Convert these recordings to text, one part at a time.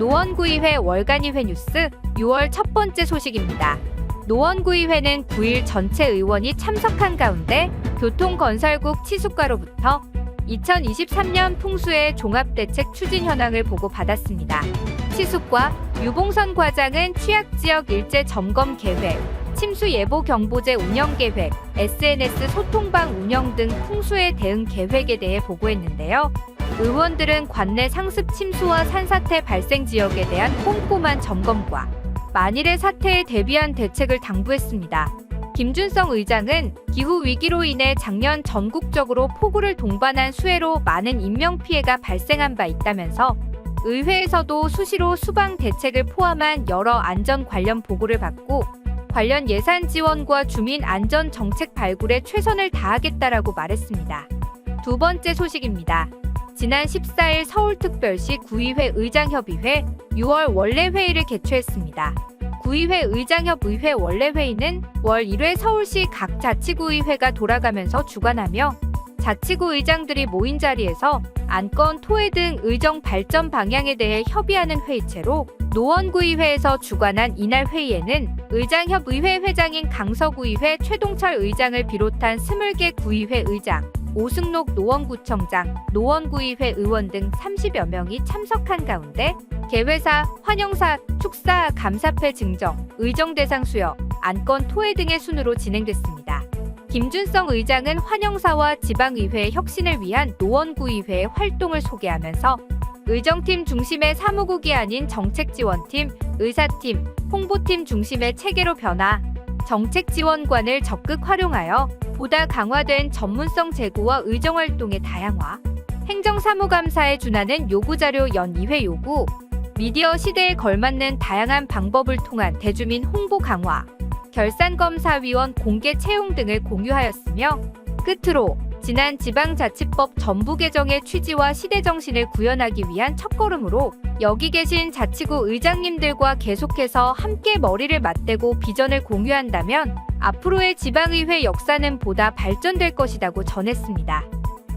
노원구의회 월간의회 뉴스 6월 첫 번째 소식입니다. 노원구의회는 9일 전체 의원이 참석한 가운데 교통건설국 치수과로부터 2023년 풍수의 종합대책 추진 현황을 보고받았습니다. 치수과 유봉선 과장은 취약지역 일제 점검 계획, 침수 예보 경보제 운영 계획, SNS 소통방 운영 등 풍수에 대응 계획에 대해 보고했는데요. 의원들은 관내 상습 침수와 산사태 발생 지역에 대한 꼼꼼한 점검과 만일의 사태에 대비한 대책을 당부했습니다. 김준성 의장은 기후 위기로 인해 작년 전국적으로 폭우를 동반한 수해로 많은 인명피해가 발생한 바 있다면서 의회에서도 수시로 수방 대책을 포함한 여러 안전 관련 보고를 받고 관련 예산 지원과 주민 안전 정책 발굴에 최선을 다하겠다라고 말했습니다. 두 번째 소식입니다. 지난 14일 서울특별시 구의회 의장협의회 6월 원래회의를 개최했습니다. 구의회 의장협의회 원래회의는 월 1회 서울시 각 자치구의회가 돌아가면서 주관하며 자치구 의장들이 모인 자리에서 안건 토해 등 의정 발전 방향에 대해 협의하는 회의체로 노원구의회에서 주관한 이날 회의에는 의장협의회 회장인 강서구의회 최동철 의장을 비롯한 20개 구의회 의장, 오승록 노원구청장, 노원구의회 의원 등 30여 명이 참석한 가운데 개회사, 환영사, 축사, 감사패 증정, 의정 대상 수여, 안건 토해 등의 순으로 진행됐습니다. 김준성 의장은 환영사와 지방의회의 혁신을 위한 노원구의회의 활동을 소개하면서 의정팀 중심의 사무국이 아닌 정책지원팀, 의사팀, 홍보팀 중심의 체계로 변화, 정책지원관을 적극 활용하여 보다 강화된 전문성 제고와 의정활동의 다양화, 행정사무감사에 준하는 요구자료 연 2회 요구, 미디어 시대에 걸맞는 다양한 방법을 통한 대주민 홍보 강화, 결산검사위원 공개 채용 등을 공유하였으며 끝으로 지난 지방자치법 전부 개정의 취지와 시대정신을 구현하기 위한 첫걸음으로 여기 계신 자치구 의장님들과 계속해서 함께 머리를 맞대고 비전을 공유한다면 앞으로의 지방의회 역사는 보다 발전될 것이라고 전했습니다.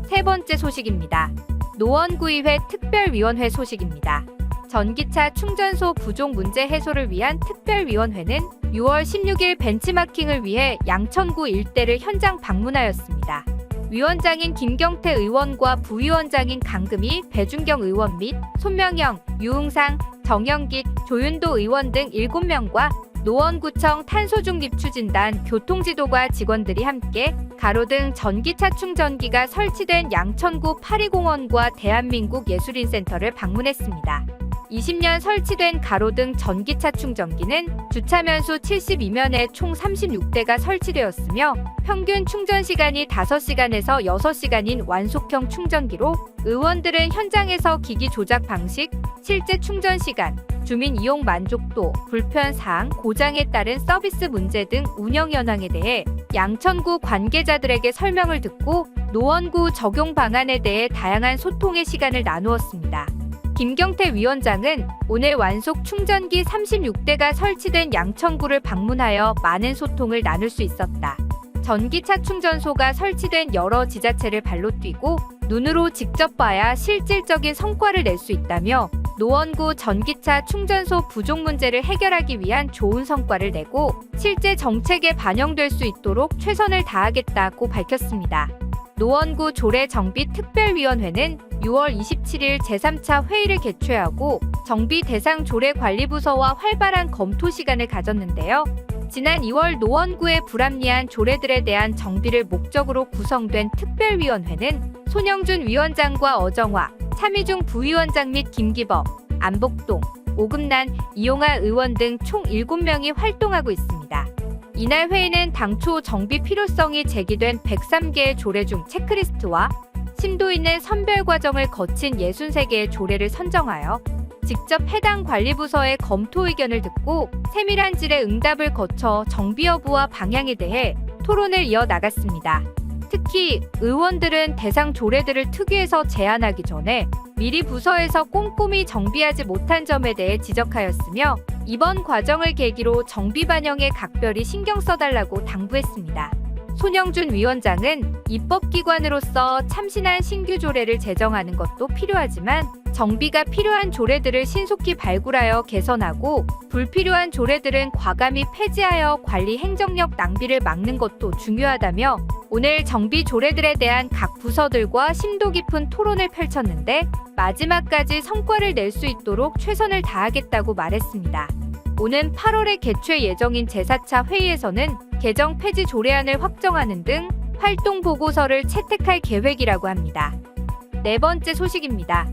세 번째 소식입니다. 노원구의회 특별위원회 소식입니다. 전기차 충전소 부족 문제 해소를 위한 특별위원회는 6월 16일 벤치마킹을 위해 양천구 일대를 현장 방문하였습니다. 위원장인 김경태 의원과 부위원장인 강금희, 배준경 의원 및 손명영, 유흥상, 정영깃, 조윤도 의원 등 7명과 노원구청 탄소중립추진단, 교통지도과 직원들이 함께 가로등 전기차 충전기가 설치된 양천구 파리공원과 대한민국 예술인센터를 방문했습니다. 20년 설치된 가로등 전기차 충전기는 주차면수 72면에 총 36대가 설치되었으며 평균 충전 시간이 5시간에서 6시간인 완속형 충전기로 의원들은 현장에서 기기 조작 방식, 실제 충전 시간, 주민 이용 만족도, 불편사항, 고장에 따른 서비스 문제 등 운영 현황에 대해 양천구 관계자들에게 설명을 듣고 노원구 적용 방안에 대해 다양한 소통의 시간을 나누었습니다. 김경태 위원장은 오늘 완속 충전기 36대가 설치된 양천구를 방문하여 많은 소통을 나눌 수 있었다. 전기차 충전소가 설치된 여러 지자체를 발로 뛰고 눈으로 직접 봐야 실질적인 성과를 낼 수 있다며 노원구 전기차 충전소 부족 문제를 해결하기 위한 좋은 성과를 내고 실제 정책에 반영될 수 있도록 최선을 다하겠다고 밝혔습니다. 노원구 조례정비특별위원회는 6월 27일 제3차 회의를 개최하고 정비 대상 조례관리부서와 활발한 검토 시간을 가졌는데요. 지난 2월 노원구의 불합리한 조례들에 대한 정비를 목적으로 구성된 특별위원회는 손영준 위원장과 어정화, 차미중 부위원장 및 김기범, 안복동, 오금난, 이용하 의원 등 총 7명이 활동하고 있습니다. 이날 회의는 당초 정비 필요성이 제기된 103개의 조례 중 체크리스트와 심도 있는 선별 과정을 거친 63개의 조례를 선정하여 직접 해당 관리부서의 검토 의견을 듣고 세밀한 질의 응답을 거쳐 정비 여부와 방향에 대해 토론을 이어나갔습니다. 특히 의원들은 대상 조례들을 특위에서 제안하기 전에 미리 부서에서 꼼꼼히 정비하지 못한 점에 대해 지적하였으며 이번 과정을 계기로 정비 반영에 각별히 신경 써달라고 당부했습니다. 손영준 위원장은 입법기관으로서 참신한 신규 조례를 제정하는 것도 필요하지만 정비가 필요한 조례들을 신속히 발굴하여 개선하고 불필요한 조례들은 과감히 폐지하여 관리 행정력 낭비를 막는 것도 중요하다며 오늘 정비 조례들에 대한 각 부서들과 심도 깊은 토론을 펼쳤는데 마지막까지 성과를 낼 수 있도록 최선을 다하겠다고 말했습니다. 오는 8월에 개최 예정인 제4차 회의에서는 개정 폐지 조례안을 확정하는 등 활동 보고서를 채택할 계획이라고 합니다. 네 번째 소식입니다.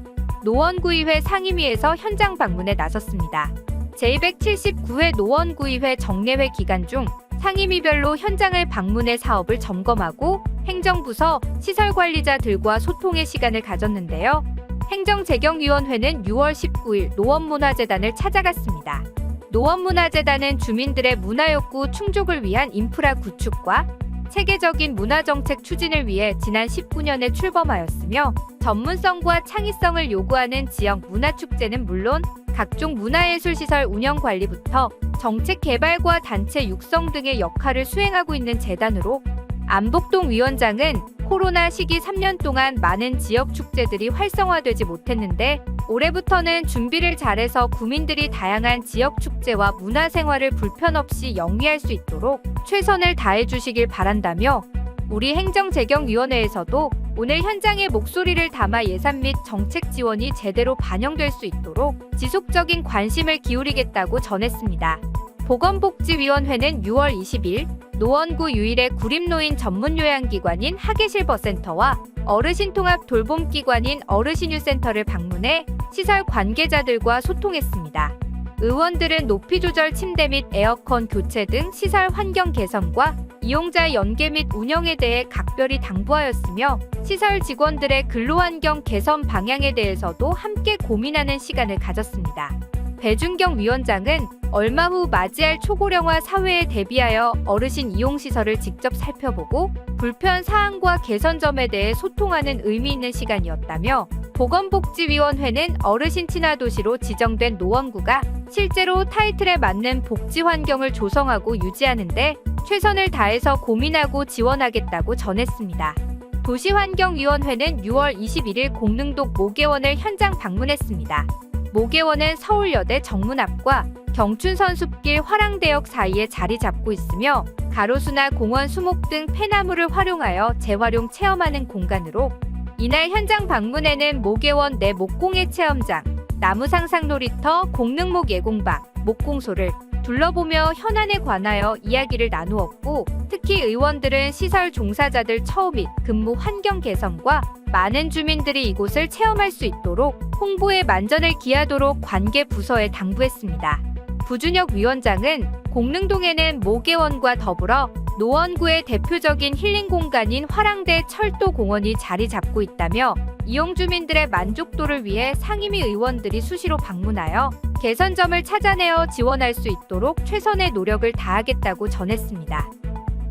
노원구의회 상임위에서 현장 방문에 나섰습니다. 제279회 노원구의회 정례회 기간 중 상임위별로 현장을 방문해 사업을 점검하고 행정부서, 시설관리자들과 소통의 시간을 가졌는데요. 행정재경위원회는 6월 19일 노원문화재단을 찾아갔습니다. 노원문화재단은 주민들의 문화욕구 충족을 위한 인프라 구축과 체계적인 문화정책 추진을 위해 지난 19년에 출범하였으며 전문성과 창의성을 요구하는 지역 문화축제는 물론 각종 문화예술시설 운영 관리부터 정책 개발과 단체 육성 등의 역할을 수행하고 있는 재단으로 안복동 위원장은 코로나 시기 3년 동안 많은 지역 축제들이 활성화되지 못했는데 올해부터는 준비를 잘해서 구민들이 다양한 지역 축제와 문화생활을 불편 없이 영위할 수 있도록 최선을 다해 주시길 바란다며 우리 행정재경위원회에서도 오늘 현장의 목소리를 담아 예산 및 정책 지원이 제대로 반영될 수 있도록 지속적인 관심을 기울이겠다고 전했습니다. 보건복지위원회는 6월 20일 노원구 유일의 구립노인 전문요양기관인 하계실버센터와 어르신통합 돌봄기관인 어르신유센터를 방문해 시설 관계자들과 소통했습니다. 의원들은 높이조절 침대 및 에어컨 교체 등 시설 환경 개선과 이용자 연계 및 운영에 대해 각별히 당부하였으며 시설 직원들의 근로환경 개선 방향에 대해서도 함께 고민하는 시간을 가졌습니다. 배준경 위원장은 얼마 후 맞이할 초고령화 사회에 대비하여 어르신 이용시설을 직접 살펴보고 불편 사항과 개선점에 대해 소통하는 의미 있는 시간이었다며 보건복지위원회는 어르신 친화 도시로 지정된 노원구가 실제로 타이틀에 맞는 복지 환경을 조성하고 유지하는 데 최선을 다해서 고민하고 지원하겠다고 전했습니다. 도시환경위원회는 6월 21일 공릉동 모계원을 현장 방문했습니다. 모계원은 서울여대 정문 앞과 경춘선숲길 화랑대역 사이에 자리 잡고 있으며 가로수나 공원 수목 등 폐나무를 활용하여 재활용 체험하는 공간으로 이날 현장 방문에는 모계원 내 목공예 체험장, 나무상상놀이터, 공릉목 예공방, 목공소를 둘러보며 현안에 관하여 이야기를 나누었고 특히 의원들은 시설 종사자들 처우 및 근무 환경 개선과 많은 주민들이 이곳을 체험할 수 있도록 홍보에 만전을 기하도록 관계 부서에 당부했습니다. 부준혁 위원장은 공릉동에는 모계원과 더불어 노원구의 대표적인 힐링 공간인 화랑대 철도공원이 자리 잡고 있다며 이용 주민들의 만족도를 위해 상임위 의원들이 수시로 방문하여 개선점을 찾아내어 지원할 수 있도록 최선의 노력을 다하겠다고 전했습니다.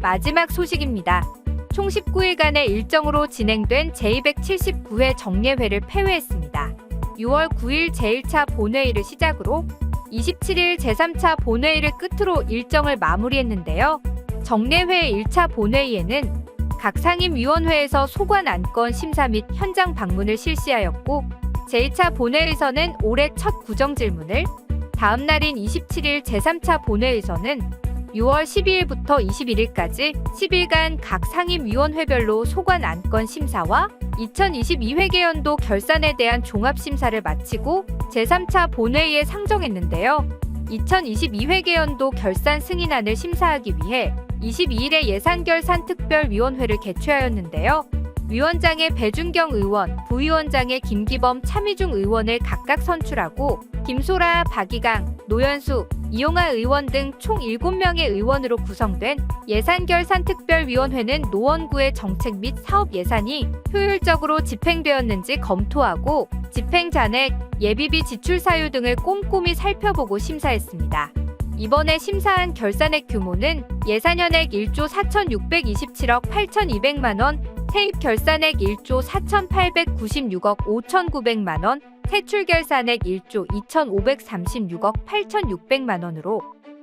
마지막 소식입니다. 총 19일간의 일정으로 진행된 제279회 정례회를 폐회했습니다. 6월 9일 제1차 본회의를 시작으로 27일 제3차 본회의를 끝으로 일정을 마무리했는데요. 정례회 1차 본회의에는 각 상임위원회에서 소관 안건 심사 및 현장 방문을 실시하였고 제2차 본회의에서는 올해 첫 구정질문을, 다음 날인 27일 제3차 본회의에서는 6월 12일부터 21일까지 10일간 각 상임위원회별로 소관 안건 심사와 2022회계연도 결산에 대한 종합심사를 마치고 제3차 본회의에 상정했는데요. 2022회계연도 결산 승인안을 심사하기 위해 22일에 예산결산특별위원회를 개최하였는데요. 위원장의 배준경 의원, 부위원장의 김기범, 차미중 의원을 각각 선출하고 김소라, 박이강, 노현수, 이용하 의원 등 총 7명의 의원으로 구성된 예산결산특별위원회는 노원구의 정책 및 사업 예산이 효율적으로 집행되었는지 검토하고 집행 잔액, 예비비 지출 사유 등을 꼼꼼히 살펴보고 심사했습니다. 이번에 심사한 결산액 규모는 예산현액 1조 4,627억 8,200만원, 세입 결산액 1조 4,896억 5,900만원, 세출 결산액 1조 2,536억 8,600만원으로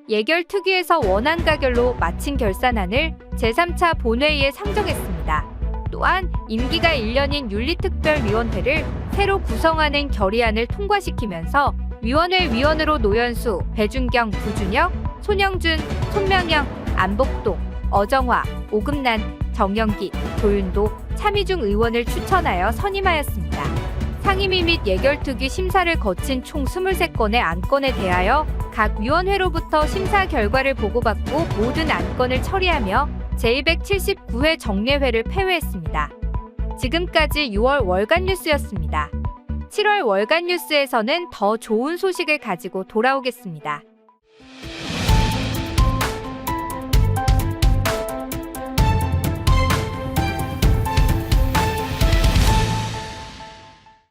예결특위에서 원안 가결로 마친 결산안을 제3차 본회의에 상정했습니다. 또한 임기가 1년인 윤리특별위원회를 새로 구성하는 결의안을 통과시키면서 위원회 위원으로 노현수, 배준경, 부준혁, 손영준, 손명영, 안복동, 어정화, 오금난, 정영기, 조윤도, 차미중 의원을 추천하여 선임하였습니다. 상임위 및 예결특위 심사를 거친 총 23건의 안건에 대하여 각 위원회로부터 심사 결과를 보고받고 모든 안건을 처리하며 제279회 정례회를 폐회했습니다. 지금까지 6월 월간 뉴스였습니다. 7월 월간 뉴스에서는 더 좋은 소식을 가지고 돌아오겠습니다.